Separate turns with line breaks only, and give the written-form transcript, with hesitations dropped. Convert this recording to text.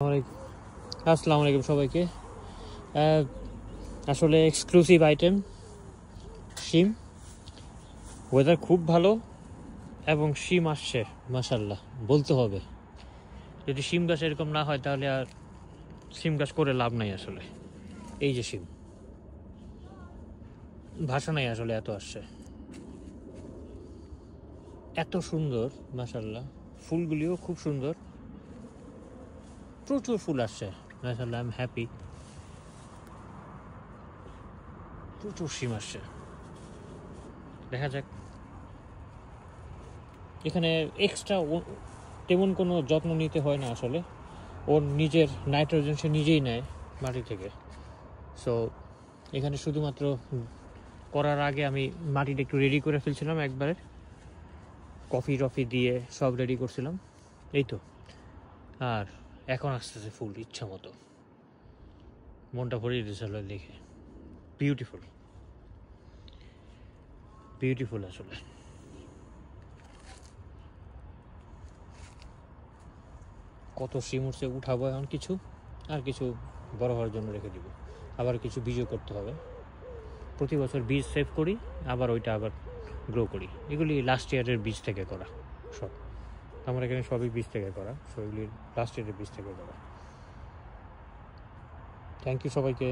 আসসালামু আলাইকুম সবাইকে। আসলে এক্সক্লুসিভ আইটেম শিম, ওয়েদার খুব ভালো এবং শিম আসছে মাশাল্লাহ বলতে হবে। যদি শিম গাছ এরকম না হয় তাহলে আর শিম গাছ করে লাভ নাই। আসলে এই যে শিম, ভাষা নাই আসলে, এত আসছে, এত সুন্দর মাশাল্লাহ। ফুলগুলিও খুব সুন্দর, প্রচুর ফুল আসছে মাশাল্লাহ। আই এম হ্যাপি, প্রচুর শিম আসছে। দেখা যাক। এখানে এক্সট্রা তেমন কোনো যত্ন নিতে হয় না আসলে, ওর নিজের নাইট্রোজেন সে নিজেই নেয় মাটি থেকে। সো এখানে শুধুমাত্র করার আগে আমি মাটিটা একটু রেডি করে ফেলছিলাম, একবারে কফি টফি দিয়ে সব রেডি করছিলাম, এই তো। আর এখন আসতেছে ফুল ইচ্ছা মতো, মনটা ভরিয়ে দিয়েছিল দেখে। বিউটিফুল বিউটিফুল আসলে। কত শিম উঠছে, উঠাবো এখন কিছু, আর কিছু বড় হওয়ার জন্য রেখে দিব। আবার কিছু বীজও করতে হবে। প্রতি বছর বীজ সেভ করি, আবার ওইটা আবার গ্রো করি। এগুলি লাস্ট ইয়ারের বীজ থেকে করা সব, আমার এখানে সবই বীজ থেকে করা, সবগুলি লাস্ট ইয়ারের বীজ থেকে করা। থ্যাংক ইউ সবাইকে।